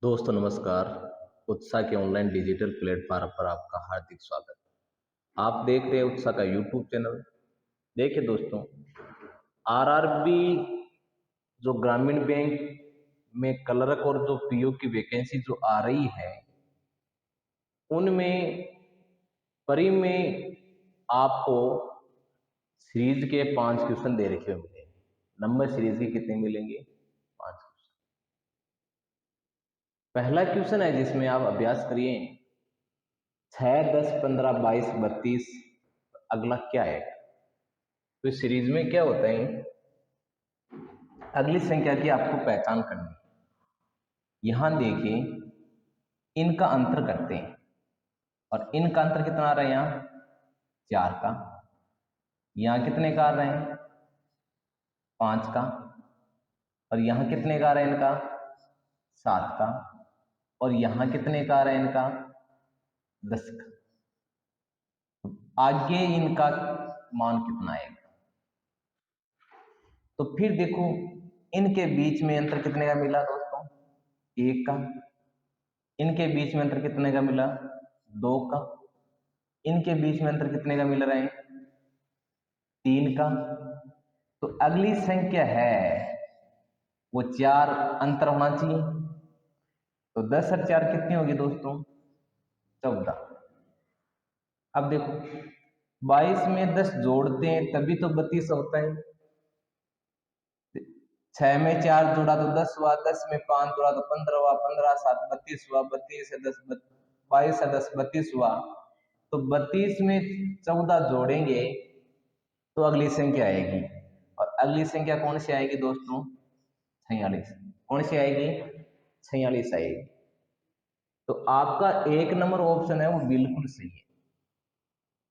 दोस्तों नमस्कार। उत्साह के ऑनलाइन डिजिटल प्लेटफॉर्म पर आपका हार्दिक स्वागत। आप देख रहे हैं उत्साह का यूट्यूब चैनल। देखिए दोस्तों, आरआरबी जो ग्रामीण बैंक में क्लर्क और जो पीओ की वैकेंसी जो आ रही है, उनमें परी में आपको सीरीज के 5 क्वेश्चन दे रखे होंगे। नंबर सीरीज के कितने मिलेंगे? 5 क्वेश्चन। पहला क्वेश्चन है जिसमें आप अभ्यास करिए 6, 10, 15, 22, 32। अगला क्या है? तो इस सीरीज में क्या होता है, अगली संख्या की आपको पहचान करनी है। यहां देखिए, इनका अंतर करते हैं और इनका अंतर कितना आ रहा है? यहाँ 4 का। यहाँ कितने का आ रहा है? 5 का। और यहाँ कितने का आ रहा है इनका? 7 का। और यहाँ कितने का आ रहा है इनका? 10 का। आगे इनका मान कितना आएगा? तो फिर देखो, इनके बीच में अंतर कितने का मिला दोस्तों? 1 का। इनके बीच में अंतर कितने का मिला? 2 का। इनके बीच में अंतर कितने का मिल रहा है? 3 का। तो अगली संख्या है वो 4 अंतर होना चाहिए। तो 10 और 4 कितनी होगी दोस्तों? 14। अब देखो, 22 में 10 जोड़ते हैं तभी तो 32 होता है। 6 में 4 जोड़ा तो 10 हुआ, 10 में 5 जोड़ा तो 15 हुआ, 15 7 32 हुआ, 32 से 10 22 से 10 32 हुआ। तो 32 में 14 जोड़ेंगे तो अगली संख्या आएगी। और अगली संख्या कौन सी आएगी दोस्तों? 46। कौन सी आएगी? 46 आएगी। तो आपका 1 नंबर ऑप्शन है वो बिल्कुल सही है।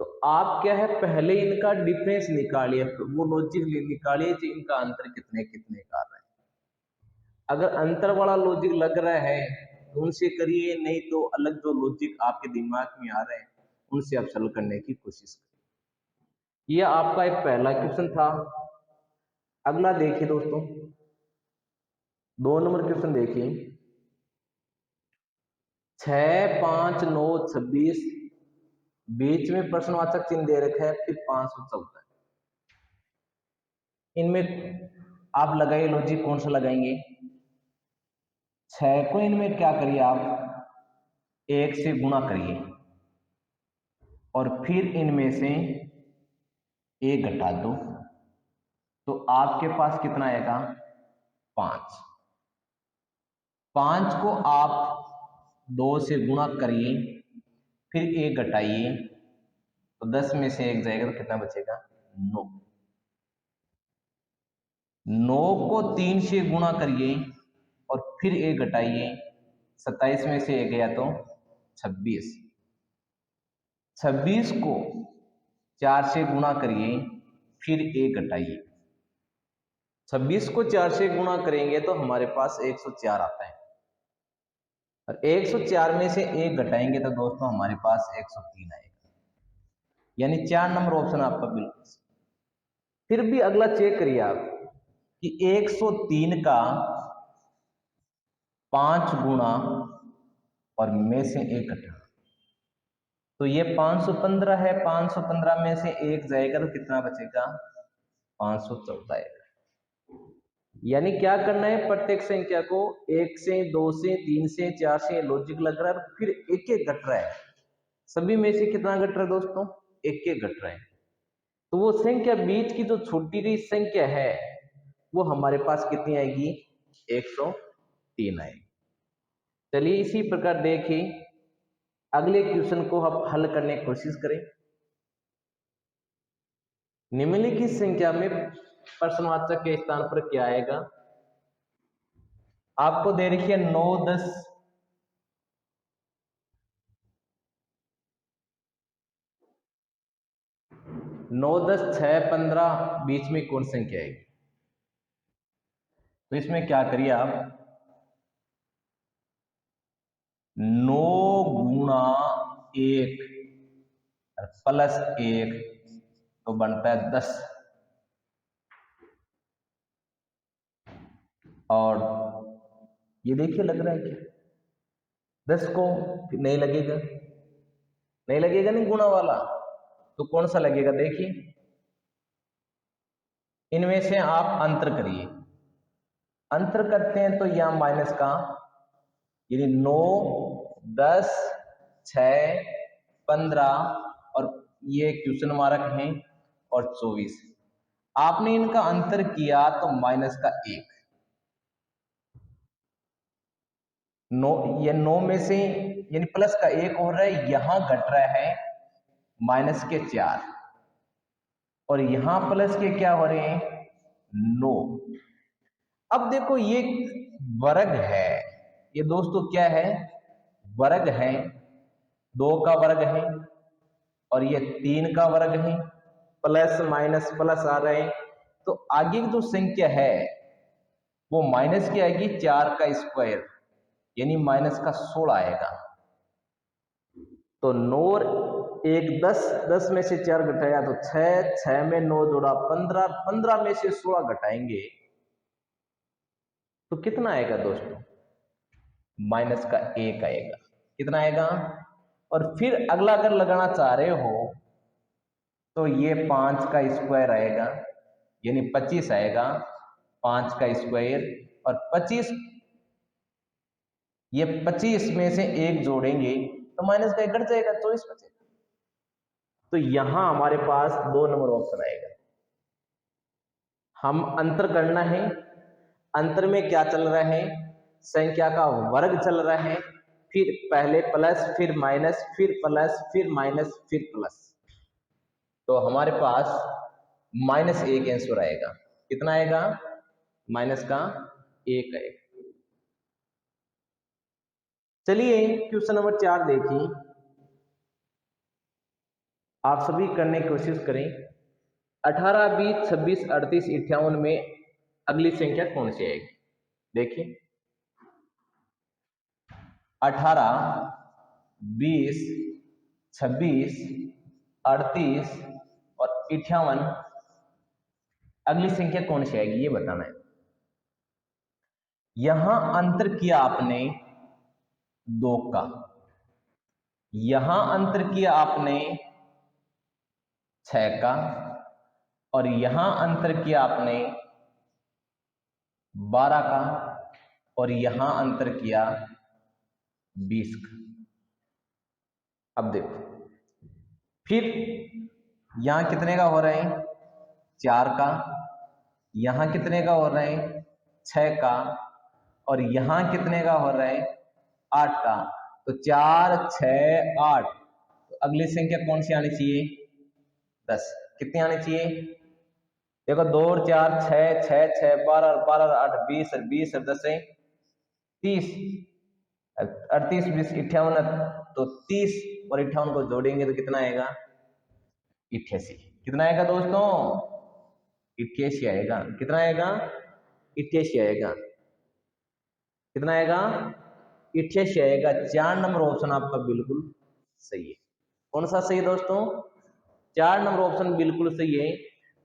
तो आप क्या है, पहले इनका डिफरेंस निकालिए, वो लॉजिक निकालिए कि इनका अंतर कितने कितने का रहा है। अगर अंतर वाला लॉजिक लग रहा है तो उनसे करिए, नहीं तो अलग जो लॉजिक आपके दिमाग में आ रहे हैं उनसे आप सॉल्व करने की कोशिश करिए। यह आपका एक पहला क्वेश्चन था। अगला देखिए दोस्तों, 2 नंबर क्वेश्चन देखिए। 6, 5, 9, 26, बीच में प्रश्नवाचक चिन्ह दे रखा है, फिर 514। इनमें आप लगाइए लॉजिक, कौन सा लगाएंगे? 6 को इनमें क्या करिए आप? 1 से गुणा करिए और फिर इनमें से 1 घटा दो, तो आपके पास कितना आएगा? 5। 5 को आप 2 से गुणा करिए, फिर 1 घटाइए, तो 10 में से 1 जाएगा तो कितना बचेगा? 9। 9 को 3 से गुणा करिए और फिर 1 घटाइए, 27 में से 1 गया तो 26। 26 को 4 से गुणा करिए, फिर 1 घटाइए। 26 को 4 से गुणा करेंगे तो हमारे पास 104 आता है। और 104 में से 1 घटाएंगे तो दोस्तों हमारे पास 103 आएगा। यानी 4 नंबर ऑप्शन आपका बिल्कुल सही। फिर भी अगला चेक करिए आप कि 103 का 5 गुणा और में से 1 घटा, तो ये 515 है। 515 में से 1 जाएगा तो कितना बचेगा? 514 आएगा। यानी क्या करना है, प्रत्येक संख्या को 1 से 2 से 3 से 4 से लॉजिक लग रहा है, फिर एक एक घट रहा है। सभी में से कितना घट रहा है दोस्तों? एक एक घट रहा है। तो वो संख्या बीच की जो छोटी गई संख्या है वो हमारे पास कितनी आएगी? 103 आएगी। चलिए इसी प्रकार देखिए, अगले क्वेश्चन को हम हल करने की कोशिश करें। निम्नलिखित संख्या में प्रश्नवाचक के स्थान पर क्या आएगा? आपको दे रखी है 9, 10, 9, 10, 6, 15, बीच में कौन संख्या आएगी? तो इसमें क्या करिए आप, 9 गुणा 1 प्लस 1 तो बनता है 10। और ये देखिए लग रहा है क्या? 10 को नहीं लगेगा, नहीं लगेगा, नहीं गुणा वाला, तो कौन सा लगेगा? देखिए इनमें से आप अंतर करिए, अंतर करते हैं तो यहां माइनस का, यानी 9, 10, 6, 15 और ये क्वेश्चन मार्क है और 24, आपने इनका अंतर किया तो माइनस का 1, 9, ये 9 में से यानी प्लस का 1 हो रहा है, यहां घट रहा है माइनस के 4 और यहां प्लस के क्या हो रहे हैं? 9। अब देखो ये वर्ग है, ये दोस्तों क्या है? वर्ग है, 2 का वर्ग है और ये 3 का वर्ग है, प्लस माइनस प्लस आ रहे हैं, तो आगे की जो संख्या है वो माइनस की आएगी 4 का स्क्वायर, यानी माइनस का 16 आएगा। तो 9 1 10, 10 में से 4 घटाया तो 6, 6 में 9 जोड़ा 15, 15 में से 16 घटाएंगे तो कितना आएगा दोस्तों? माइनस का 1 आएगा। कितना आएगा? और फिर अगला अगर लगाना चाह रहे हो तो ये 5 का स्क्वायर आएगा, यानी 25 आएगा, 5 का स्क्वायर और 25, ये 25 में से 1 जोड़ेंगे तो माइनस का 1 घट जाएगा, 24 बचेगा। तो यहां हमारे पास 2 नंबर ऑप्शन आएगा। हम अंतर करना है, अंतर में क्या चल रहा है? संख्या का वर्ग चल रहा है, फिर पहले प्लस फिर माइनस फिर प्लस फिर माइनस फिर प्लस, तो हमारे पास -1 आंसर आएगा। कितना आएगा? माइनस का 1 आएगा। चलिए क्वेश्चन नंबर 4 देखिए, आप सभी करने की कोशिश करें। 18, 20, 26, 38, 58 में अगली संख्या कौन सी आएगी? देखिए 18, 20, 26, 38 और 58, अगली संख्या कौन सी आएगी ये बताना है। यहां अंतर किया आपने 2 का, यहां अंतर किया आपने 6 का और यहां अंतर किया आपने 12 का और यहां अंतर किया 20 का। अब देखो फिर यहां कितने का हो रहा है? 4 का, यहां कितने का हो रहा है? 6 का और यहां कितने का हो रहा है? 8 का। तो 4, 6, 8, तो अगली संख्या कौन सी आनी चाहिए? 10। कितनी आनी चाहिए? देखो 2 और 4 6, 6 6 12 और 12 और 8 20 और 20 और 10 30, 38 20 58, तो 30 और 58 को जोड़ेंगे तो कितना आएगा? 88। कितना आएगा दोस्तों? 88 आएगा। कितना आएगा? 88 आएगा। कितना आएगा? 88 आएगा। 4 नंबर ऑप्शन आपका बिल्कुल सही है। कौन सा सही है दोस्तों? 4 नंबर ऑप्शन बिल्कुल सही है।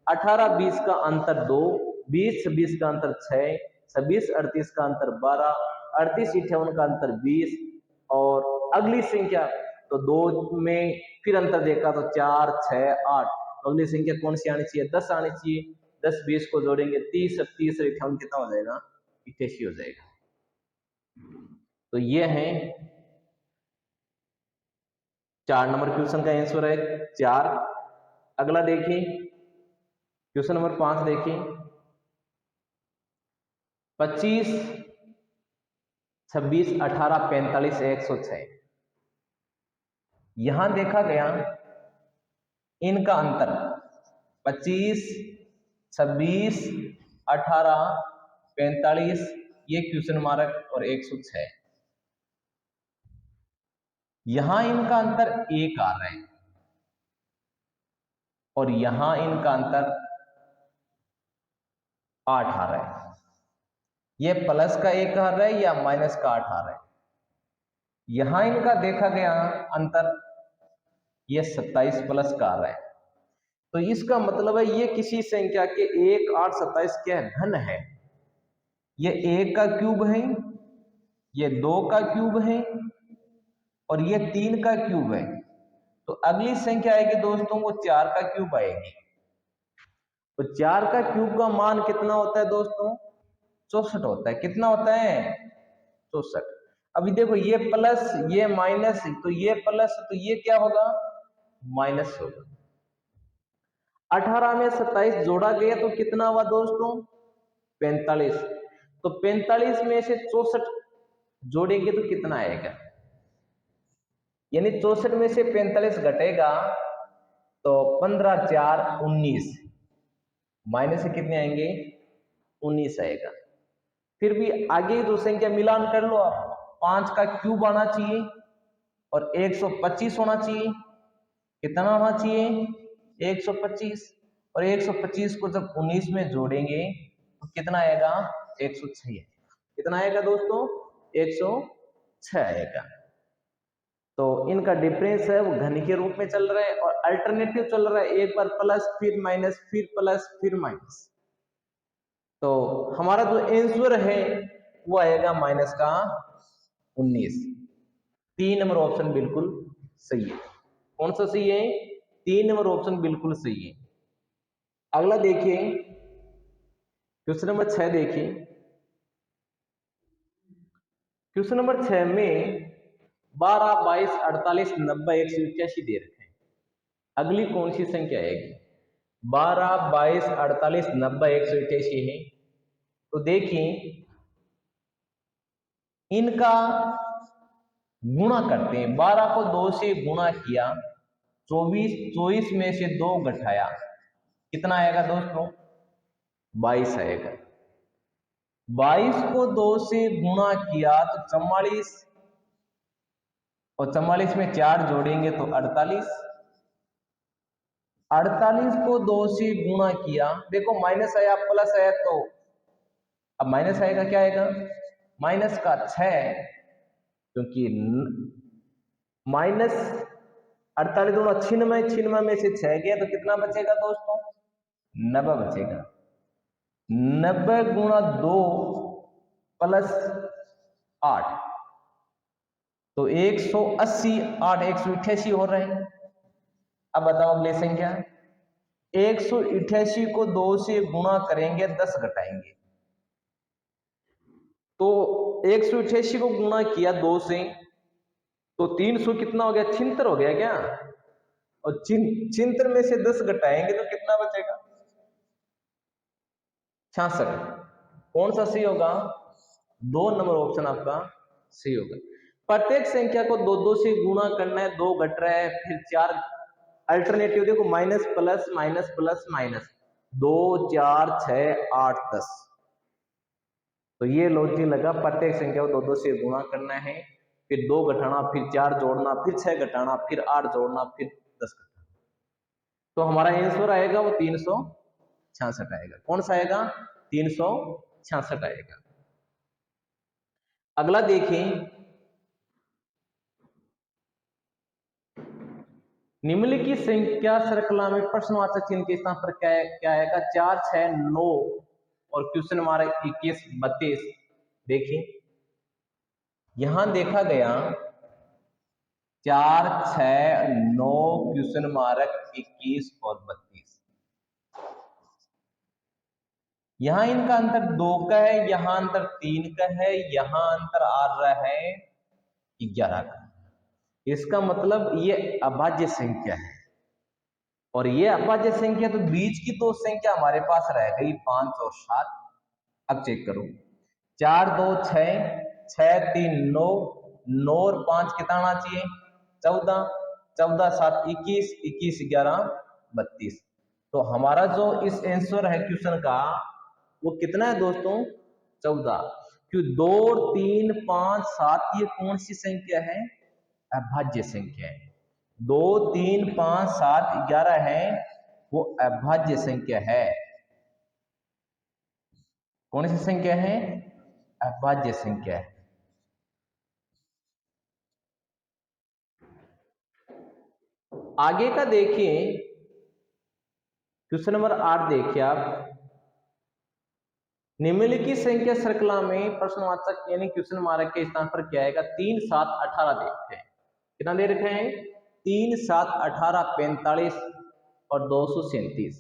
18 20 का अंतर 2, 20 26 का अंतर 6, 26 38 का अंतर 12, 38 58 का अंतर 20 और अगली संख्या तो 2 में फिर अंतर देखा तो 4 6 8, तो अगली संख्या कौन सी आनी चाहिए? 10 आनी चाहिए। 10 20 को जोड़ेंगे 30 30 और 58 कितना हो जाएगा? 88 हो जाएगा। तो ये है 4 नंबर क्वेश्चन का आंसर है 4। अगला देखिए क्वेश्चन नंबर 5 देखिए, 25 26 18 45 106, यहां देखा गया इनका अंतर 25 26 18 45, ये क्वेश्चन मार्क और 106, यहां इनका अंतर 1 आ रहा है और यहां इनका अंतर 8 आ रहा है। ये प्लस का 1 आ रहा है या माइनस का 8 आ रहा है। यहां इनका देखा गया अंतर ये 27 प्लस का आ रहा है, तो इसका मतलब है ये किसी संख्या के 1 8 27 के घन है। ये 1 का क्यूब है, ये 2 का क्यूब है और ये 3 का क्यूब है, तो अगली संख्या आएगी दोस्तों वो 4 का क्यूब आएगी। तो 4 का क्यूब का मान कितना होता है दोस्तों? 64 होता है। कितना होता है? 64। अभी देखो ये प्लस ये माइनस, तो ये प्लस तो ये क्या होगा? माइनस होगा। 18 में 27 जोड़ा गया तो कितना हुआ दोस्तों? 45। तो 45 में से 64 जोड़ेंगे तो कितना आएगा? यानी 64 में से 45 घटेगा तो 15 4 19, माइनस से कितने आएंगे? 19 आएगा। फिर भी आगे जो संख्या मिलान कर लो आप, 5 का क्यूब आना चाहिए और 125 होना चाहिए। कितना होना चाहिए? 125। और 125 को जब 19 में जोड़ेंगे तो कितना आएगा? 106। कितना आएगा दोस्तों? 106 आएगा। तो इनका डिफरेंस है वो घन के रूप में चल रहा है और अल्टरनेटिव चल रहा है, एक बार प्लस फिर माइनस फिर प्लस फिर माइनस। तो हमारा जो आंसर है वो आएगा माइनस का 19। 3 नंबर ऑप्शन बिल्कुल सही है। कौन सा सही है? 3 नंबर ऑप्शन बिल्कुल सही है। अगला देखिए, क्वेश्चन नंबर 6 देखिए। क्वेश्चन नंबर 6 में 12 22 48 90 181 दे रखे हैं। अगली कौन सी संख्या आएगी? 12 22 48 90 181 है। तो देखिए इनका गुणा करते हैं। 12 को 2 से गुणा किया, 24 में से 2 घटाया, कितना आएगा दोस्तों? 22 आएगा। 22 को 2 से गुणा किया तो 44, और 44 में 4 जोड़ेंगे तो 48। 48 को 2 से गुणा किया, देखो माइनस आया प्लस आया, तो अब माइनस आएगा, क्या आएगा? माइनस का 6, क्योंकि माइनस 48 दोनों 96, 96 में से 6 गया तो कितना बचेगा दोस्तों? 90 बचेगा। 90 गुणा 2 प्लस 8 तो 180, 8 188 हो रहे हैं। अब बताओ अगली संख्या। 188 को 2 से गुणा करेंगे, 10 घटाएंगे, तो 188 को गुणा किया 2 से तो 300 कितना हो गया? 76 हो गया क्या? और 76 में से 10 घटाएंगे तो कितना बचेगा? 66। कौन सा सही होगा? 2 नंबर ऑप्शन आपका सही होगा। प्रत्येक संख्या को 2 2 से गुणा करना है, 2 घट रहा है, फिर 4 अल्टरनेटिव देखो, minus plus minus plus minus, 2 4 6 8 10। तो ये लॉजिक लगा, प्रत्येक संख्या को 2 2 से गुणा करना है, फिर 2 घटाना, फिर 4 जोड़ना, फिर 6 घटाना, फिर 8 जोड़ना, फिर 10 घटाना। तो हमारा आंसर आएगा वो 366 आएगा। कौन सा आएगा? 366 आएगा। अगला देखें, निम्नलिखित संख्या श्रृंखला में प्रश्नवाचक चिन्ह के स्थान पर क्या आएगा? 4 6 9 और क्वेश्चन हमारा 21 32। देखिए यहां देखा गया 4 6 9 क्वेश्चन मार्क 21 और 32। यहां इनका अंतर 2 का है, यहां अंतर 3 का है, यहां अंतर आ रहा है 11 का। इसका मतलब ये अभाज्य संख्या है, और ये अभाज्य संख्या, तो बीच की 2 संख्या हमारे पास रह गई 5 और 7। अब चेक करो, 4 2 6 6 3 9 9 और 5 कितना आना चाहिए? 14 14 7 21 21 11 32। तो हमारा जो इस आंसर है क्वेश्चन का वो कितना है दोस्तों? 14। क्यों? 2 3 5 7 ये कौन सी संख्या है? अभाज्य संख्या है। 2 3 5 7 11 है, वो अभाज्य संख्या है। कौन सी संख्या है? अभाज्य संख्या है। आगे का देखिए, क्वेश्चन नंबर 8 देखिए आप। निम्नलिखित संख्या श्रृंखला में प्रश्नवाचक यानी क्वेश्चन मार्क के स्थान पर क्या आएगा? 3 7 18 देखते हैं। कितना दे रखे हैं? 3, 7, 18, 45 और 237।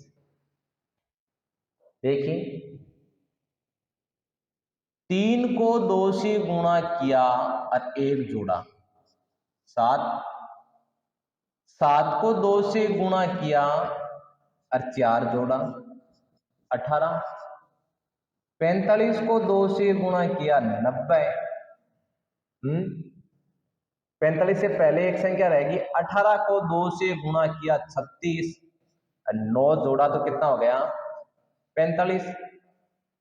देखिए 3 को 2 से गुणा किया और 1 जोड़ा 7, 7 को 2 से गुणा किया और 4 जोड़ा 18, 45 को 2 से गुणा किया 90। 45 से पहले एक संख्या रहेगी। 18 को 2 से गुणा किया 36 और 9 जोड़ा तो कितना हो गया? 45।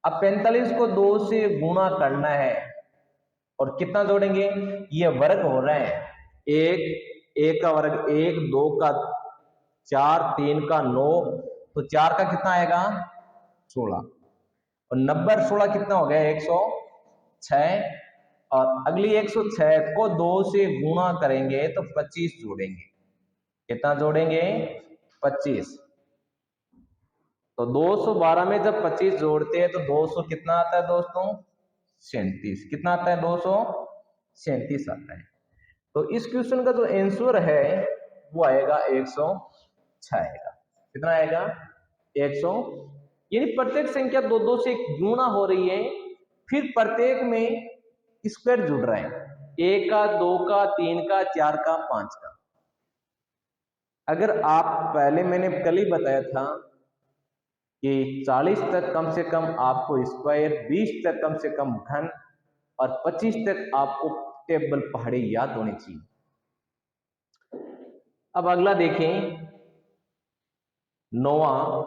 अब 45 को 2 से गुणा करना है और कितना जोड़ेंगे? ये वर्ग हो रहे हैं। 1 का वर्ग 1, 2 का 4, 3 का 9, तो 4 का कितना आएगा? 16 और 90 और 16 कितना हो गया? 106। और अगली 106 को 2 से गुणा करेंगे तो 25 जोड़ेंगे। कितना जोड़ेंगे? 25। तो 212 में जब 25 जोड़ते हैं तो 200 कितना आता है दोस्तों? 37। कितना आता है? 237 आता है। तो इस क्वेश्चन का जो आंसर है वो आएगा 106 आएगा। कितना आएगा? 100। यानी प्रत्येक संख्या 2 से गुणा हो रही है, फिर प्रत्येक में स्क्वायर जुड़ रहा है। 1 का, 2 का, 3 का, 4 का, 5 का। अगर आप पहले मैंने कल ही बताया था कि 40 तक कम से कम आपको स्क्वायर, 20 तक कम से कम घन और 25 तक आपको टेबल पहाड़ी याद होनी चाहिए। अब अगला देखें, 9वां,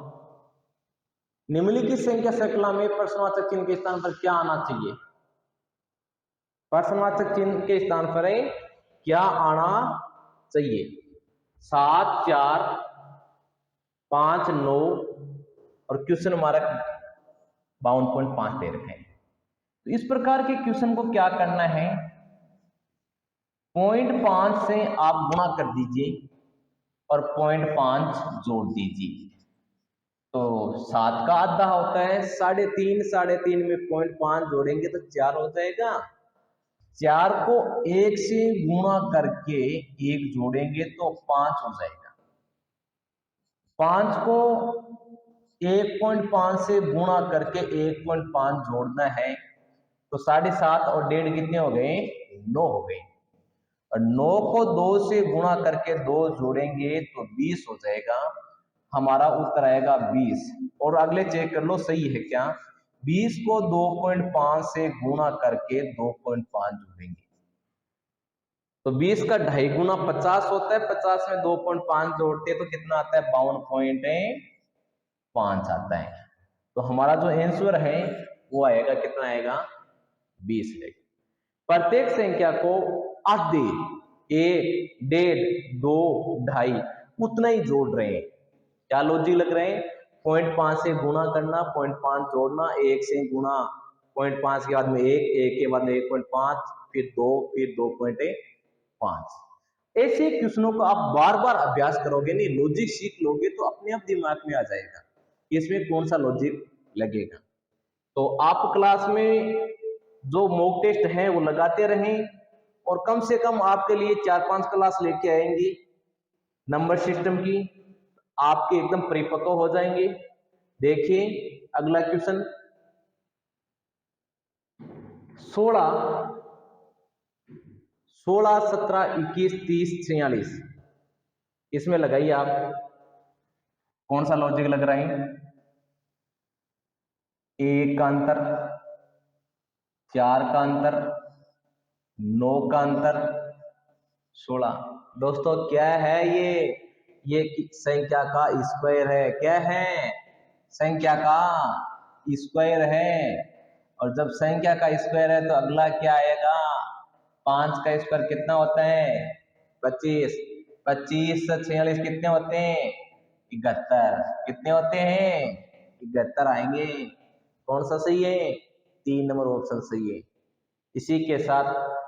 निम्नलिखित संख्या श्रृंखला में प्रश्नवाचक चिन्ह के स्थान पर क्या आना चाहिए? प्रश्नवाचक चिन्ह के स्थान पर क्या आना चाहिए? 7, 4, 5, 9 और क्वेश्चन मार्क 52.5 दे रखे हैं। तो इस प्रकार के क्वेश्चन को क्या करना है? 0.5 से आप गुणा कर दीजिए और 0.5 जोड़ दीजिए। तो 7 का आधा होता है 3.5, 3.5 में 0.5 जोड़ेंगे तो 4 हो जाएगा। 4 को 1 से गुणा करके 1 जोड़ेंगे तो 5 हो जाएगा। 5 को 1.5 से गुणा करके 1.5 जोड़ना है तो 7.5 और 1.5 कितने हो गए? 9 हो गए। और 9 को 2 से गुणा करके 2 जोड़ेंगे तो 20 हो जाएगा। हमारा उत्तर आएगा 20। और अगले चेक कर लो सही है क्या? 20 को 2.5 से गुणा करके 2.5 जोड़ेंगे तो 20 का 2.5 गुना 50 होता है। 50 में 2.5 जोड़ते हैं तो कितना आता है? 52.5 आता है। तो हमारा जो आंसर है वो आएगा, कितना आएगा? 20 आएगा। प्रत्येक संख्या को आधे, 1, 1.5, 2, 2.5 उतना ही जोड़ रहे हैं। क्या लॉजिक लग रहे हैं? 0.5 से गुणा करना, 0.5 जोड़ना, 1 से गुणा, 0.5 के बाद में 1, 1 के बाद में 1.5, फिर 2, फिर 2.5। ऐसे क्वेश्चनों को आप बार बार अभ्यास करोगे, नहीं लॉजिक सीख लोगे तो अपने आप दिमाग में आ जाएगा इसमें कौन सा लॉजिक लगेगा। तो आप क्लास में जो मॉक टेस्ट है वो लगाते रहें और कम से कम आपके लिए 4-5 क्लास लेके आएंगी नंबर सिस्टम की, आपके एकदम परिपक्व हो जाएंगे। देखिए अगला क्वेश्चन 16, 17, 21, 30, 46 इसमें लगाइए आप कौन सा लॉजिक लग रहा है? 1 का अंतर, 4 का अंतर, 9 का अंतर, 16। दोस्तों क्या है ये संख्या का स्क्वायर है। क्या है? संख्या का स्क्वायर है। और जब संख्या का स्क्वायर है तो अगला क्या आएगा? 5 का स्क्वायर कितना होता है? 25। 25 से 46 कितने होते हैं? 71। कितने होते हैं? 71 आएंगे। कौन सा सही है? 3 नंबर ऑप्शन सही है। इसी के साथ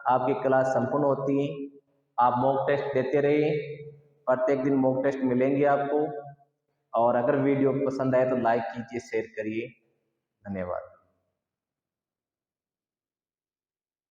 आपकी क्लास संपूर्ण होती है। आप मॉक टेस्ट देते रहिए, प्रत्येक दिन मॉक टेस्ट मिलेंगे आपको। और अगर वीडियो पसंद आए तो लाइक कीजिए, शेयर करिए। धन्यवाद।